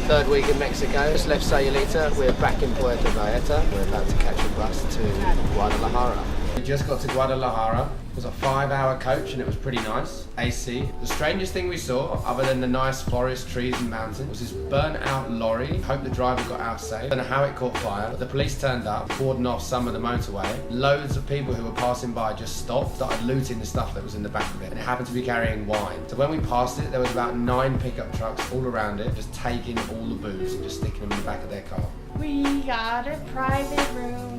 Third week in Mexico, just left Sayulita, we're back in Puerto Vallarta. We're about to catch a bus to Guadalajara. We just got to Guadalajara. It was a 5-hour coach and it was pretty nice. AC. The strangest thing we saw, other than the nice forest, trees and mountains, was this burnt out lorry. Hope the driver got out safe. I don't know how it caught fire, but the police turned up, cordoned off some of the motorway. Loads of people who were passing by just stopped, started looting the stuff that was in the back of it. And it happened to be carrying wine. So when we passed it, there was about 9 pickup trucks all around it, just taking all the booze and just sticking them in the back of their car. We got a private room.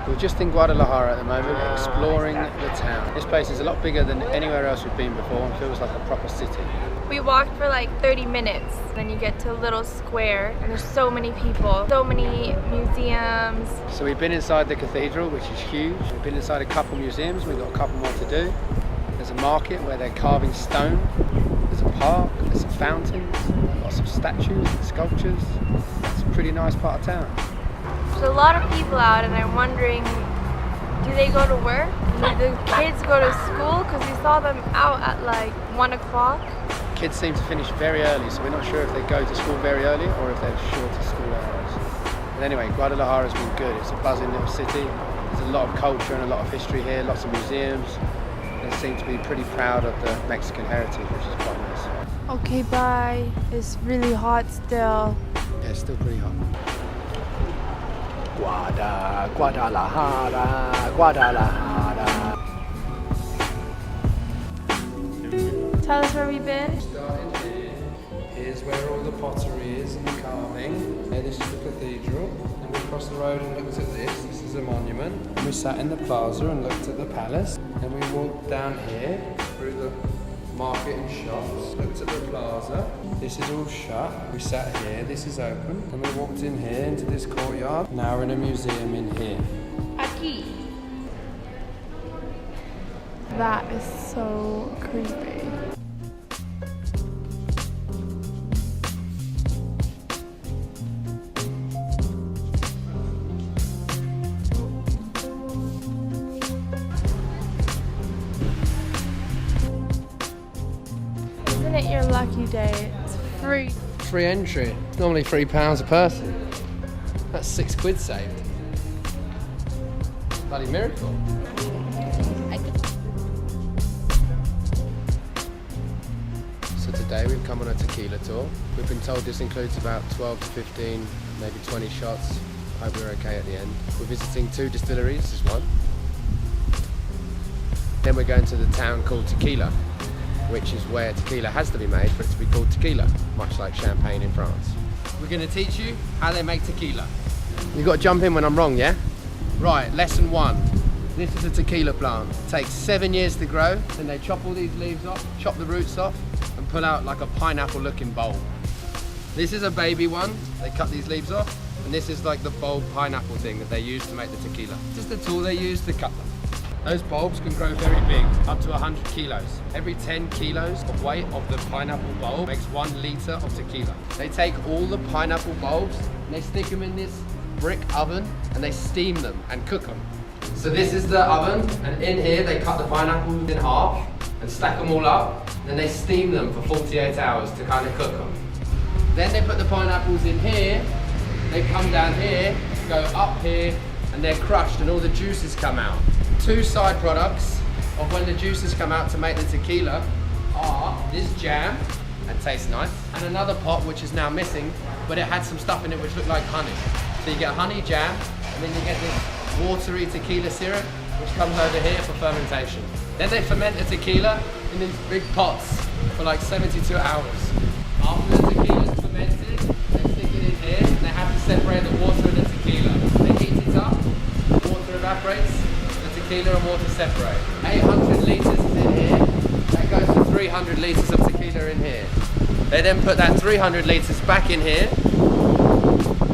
We're just in Guadalajara at the moment, exploring the town. This place is a lot bigger than anywhere else we've been before and feels like a proper city. We walked for like 30 minutes, then you get to a little square and there's so many people, so many museums. So we've been inside the cathedral, which is huge. We've been inside a couple museums, we've got a couple more to do. There's a market where they're carving stone. There's a park, there's some fountains, lots of statues and sculptures. It's a pretty nice part of town. There's a lot of people out and I'm wondering, do they go to work? Do the kids go to school? Because we saw them out at like 1 o'clock. Kids seem to finish very early, so we're not sure if they go to school very early or if they're shorter school hours. But anyway, Guadalajara's been good. It's a buzzing little city. There's a lot of culture and a lot of history here, lots of museums. They seem to be pretty proud of the Mexican heritage, which is quite nice. Okay, bye. It's really hot still. Yeah, it's still pretty hot. Guadalajara, Guadalajara. Tell us where we've been. Starting here, here's where all the pottery is and the carving. And this is the cathedral. And we crossed the road and looked at this. This is a monument. And we sat in the plaza and looked at the palace. And we walked down here through the market and shops, looked at the plaza. This is all shut. We sat here, this is open. And we walked in here into this courtyard. Now we're in a museum in here. Aquí. That is so creepy. Isn't it your lucky day? It's free. Free entry. It's normally £3 a person. That's £6 saved. Bloody miracle. So today we've come on a tequila tour. We've been told this includes about 12 to 15, maybe 20 shots. Hope we're okay at the end. We're visiting 2 distilleries, this is one. Then we're going to the town called Tequila, which is where tequila has to be made for it to be called tequila, much like champagne in France. We're going to teach you how they make tequila. You've got to jump in when I'm wrong, yeah? Right, lesson 1. This is a tequila plant. It takes 7 years to grow, then they chop all these leaves off, chop the roots off, and pull out like a pineapple looking bulb. This is a baby one. They cut these leaves off, and this is like the bulb pineapple thing that they use to make the tequila. This is the tool they use to cut them. Those bulbs can grow very big, up to 100 kilos. Every 10 kilos of weight of the pineapple bulb makes 1 liter of tequila. They take all the pineapple bulbs and they stick them in this brick oven and they steam them and cook them. So this is the oven, and in here they cut the pineapples in half and stack them all up, and then they steam them for 48 hours to kind of cook them. Then they put the pineapples in here, they come down here, go up here, and they're crushed and all the juices come out. 2 side products of when the juices come out to make the tequila are this jam, and tastes nice, and another pot which is now missing, but it had some stuff in it which looked like honey. So you get honey jam, and then you get this watery tequila syrup, which comes over here for fermentation. Then they ferment the tequila in these big pots for like 72 hours. After the tequila is fermented, they stick it in here, and they have to separate the water and the tequila. They heat it up, the water evaporates, tequila and water separate. 800 litres is in here. That goes to 300 litres of tequila in here. They then put that 300 litres back in here,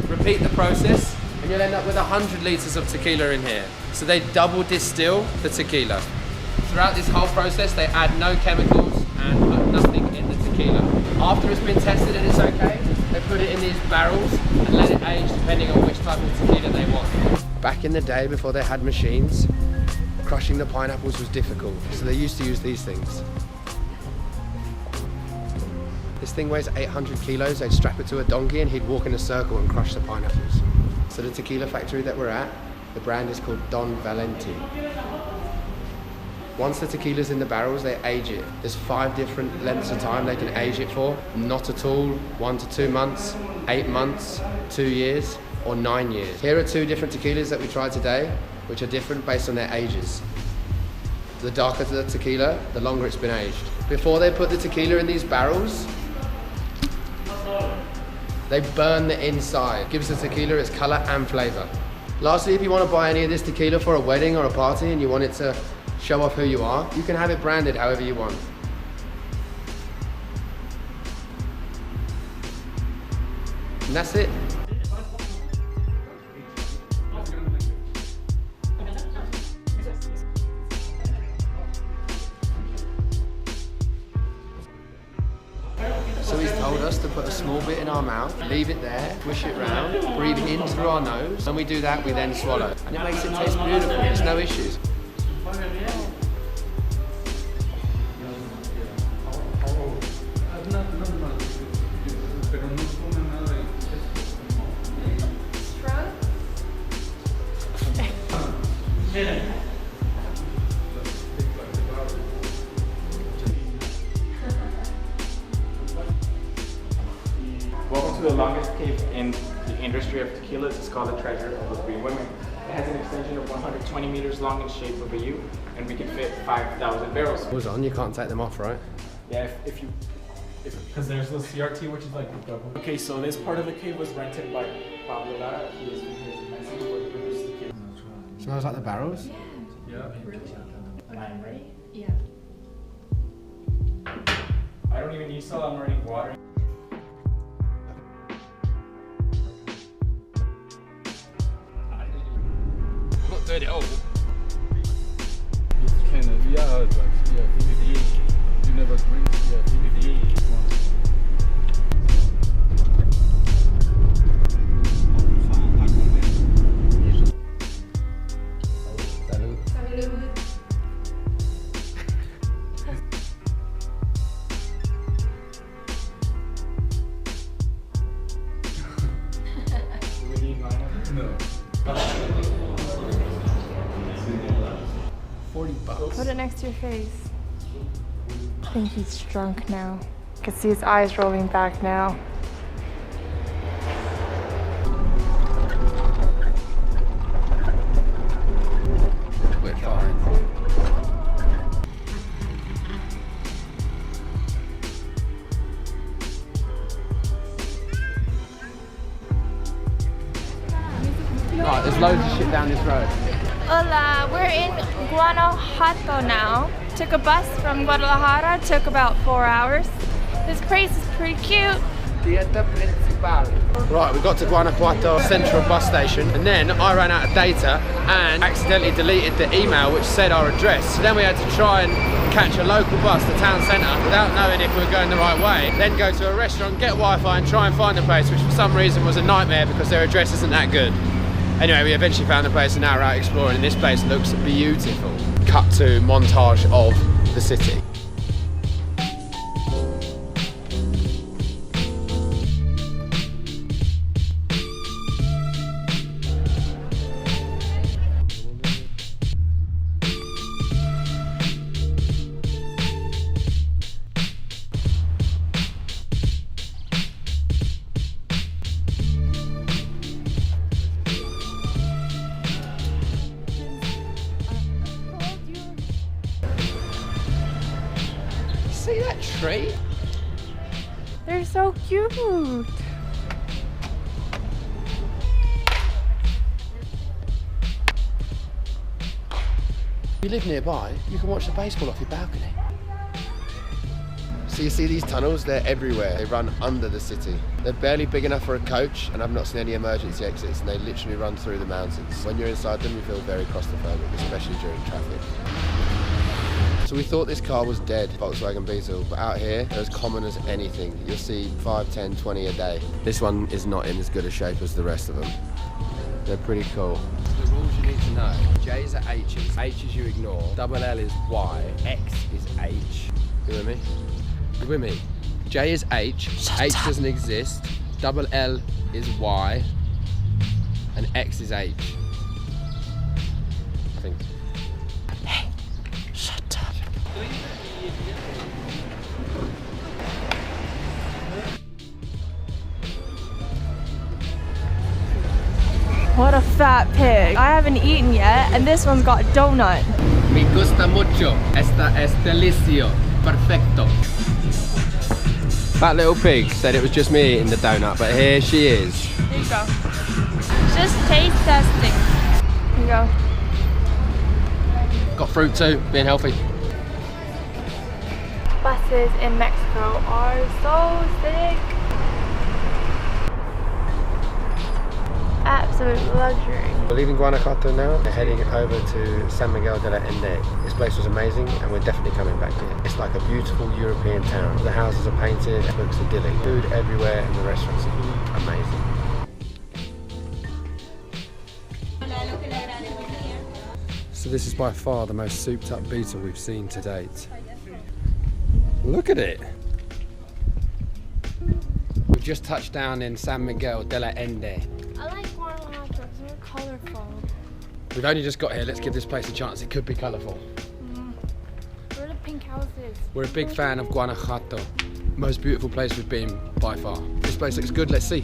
repeat the process, and you'll end up with 100 litres of tequila in here. So they double distill the tequila. Throughout this whole process, they add no chemicals and put nothing in the tequila. After it's been tested and it's okay, they put it in these barrels and let it age depending on which type of tequila they want. Back in the day, before they had machines, crushing the pineapples was difficult, so they used to use these things. This thing weighs 800 kilos, they'd strap it to a donkey and he'd walk in a circle and crush the pineapples. So the tequila factory that we're at, the brand is called Don Valenti. Once the tequila's in the barrels, they age it. There's 5 different lengths of time they can age it for. Not at all, 1 to 2 months, 8 months, 2 years, or 9 years. Here are 2 different tequilas that we tried today, which are different based on their ages. The darker the tequila, the longer it's been aged. Before they put the tequila in these barrels, they burn the inside. Gives the tequila its color and flavor. Lastly, if you want to buy any of this tequila for a wedding or a party and you want it to show off who you are, you can have it branded however you want. And that's it. So he's told us to put a small bit in our mouth, leave it there, push it round, breathe in through our nose. When we do that, we then swallow. And it makes it taste beautiful, there's no issues. Welcome to the longest cave in the industry of tequilas. It's called the Treasure of the Three Women. It has an extension of 120 meters long in shape of a U, and we can fit 5,000 barrels. What's on? You can't take them off, right? Yeah, because there's the CRT, which is like the double. Okay, so this part of the cave was rented by Pablo Lara. He is from here from Mexico, where he produced tequila. Smells like the barrels? Yeah. And I'm ready. Yeah. I don't even need salt, I'm already water. Not doing it all. It's kind of, yeah, but yeah, you never drink, yeah, No. 40 bucks. Put it next to your face. I think he's drunk now. You can see his eyes rolling back now. We're fine. Right, there's loads of shit down this road. Hola, we're in Guanajuato now. Took a bus from Guadalajara, took about 4 hours. This place is pretty cute. Right, we got to Guanajuato Central bus station, and then I ran out of data and accidentally deleted the email which said our address. So then we had to try and catch a local bus to town centre without knowing if we were going the right way. Then go to a restaurant, get Wi-Fi and try and find the place, which for some reason was a nightmare because their address isn't that good. Anyway, we eventually found the place and now we're out exploring, and this place looks beautiful. Cut to montage of the city. See that tree? They're so cute. If you live nearby, you can watch the baseball off your balcony. So you see these tunnels, they're everywhere. They run under the city. They're barely big enough for a coach, and I've not seen any emergency exits, and they literally run through the mountains. When you're inside them, you feel very claustrophobic, especially during traffic. So we thought this car was dead, Volkswagen Beetle, but out here, they're as common as anything. You'll see 5, 10, 20 a day. This one is not in as good a shape as the rest of them. They're pretty cool. The rules you need to know. J's are H's, H's you ignore, double L is Y, X is H. You with me? You with me? J is H, H doesn't exist, double L is Y, and X is H. I think. Hey, shut up. What a fat pig. I haven't eaten yet, and this one's got donut. Me gusta mucho. Esta es delicioso. Perfecto. That little pig said it was just me eating the donut, but here she is. Here you go. Just taste testing. Here you go. Got fruit too, being healthy. Buses in Mexico are so sick. Absolute luxury. We're leaving Guanajuato now. We're heading over to San Miguel de Allende. This place was amazing, and we're definitely coming back here. It's like a beautiful European town. The houses are painted, it looks idyllic. Food everywhere, and the restaurants are amazing. So this is by far the most souped up Beetle we've seen to date. Look at it! We've just touched down in San Miguel de Allende. I like Guanajuato because they're colourful. We've only just got here, let's give this place a chance. It could be colourful. Where are the pink houses? We're a big fan of Guanajuato. Most beautiful place we've been by far. This place looks good, let's see.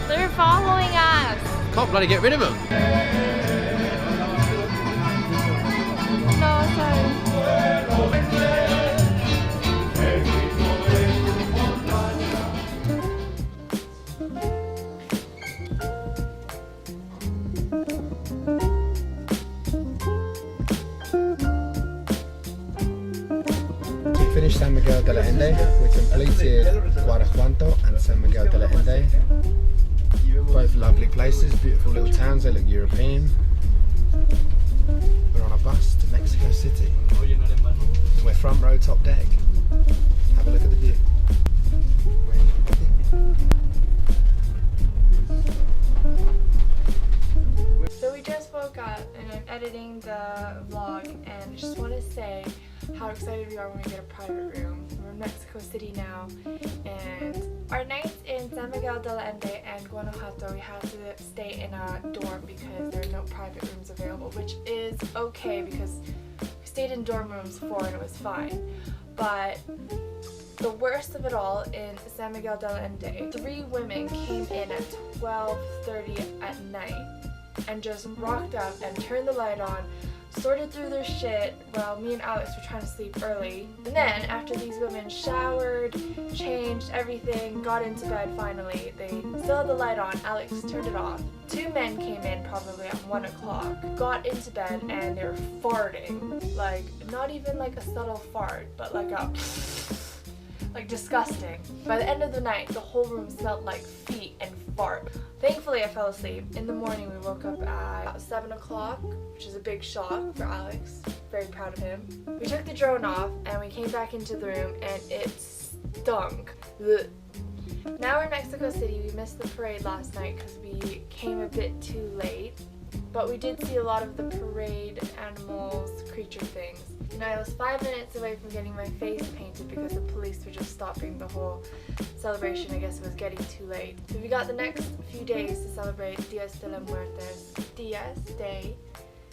They're following us. Can't bloody get rid of them. No, sorry. We finished San Miguel de Allende. We completed Guanajuato and San Miguel de Allende. Both lovely places, beautiful little towns, they look European. We're on a bus to Mexico City. We're front row, top deck. Have a look at the view. So we just woke up and I'm editing the vlog, and I just want to say how excited we are when we get a private room. We're in Mexico City now, and our nights in San Miguel de Allende and Guanajuato, we had to stay in a dorm because there are no private rooms available, which is okay because we stayed in dorm rooms before and it was fine. But the worst of it all, in San Miguel de Allende, 3 women came in at 12:30 at night and just rocked up and turned the light on, sorted through their shit while me and Alex were trying to sleep early. And then after these women showered, changed everything, got into bed finally, they still had the light on, Alex turned it off. 2 men came in probably at 1 o'clock, got into bed, and they were farting. Like, not even like a subtle fart, but like a like disgusting. By the end of the night, the whole room smelled like feet and fart. Thankfully, I fell asleep. In the morning, we woke up at 7 o'clock, which is a big shock for Alex. Very proud of him. We took the drone off and we came back into the room and it stunk. Ugh. Now we're in Mexico City. We missed the parade last night because we came a bit too late. But we did see a lot of the parade animals, creature things. And I was 5 minutes away from getting my face painted because the police were just stopping the whole celebration. I guess it was getting too late. So we got the next few days to celebrate Dias de la Muertes. Dias de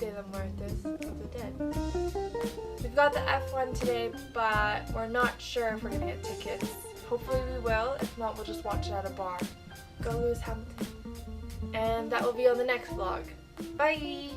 la Muertes of the dead. We've got the F1 today, but we're not sure if we're gonna get tickets. Hopefully we will. If not, we'll just watch it at a bar. Go Lewis Hamilton. And that will be on the next vlog. Bye!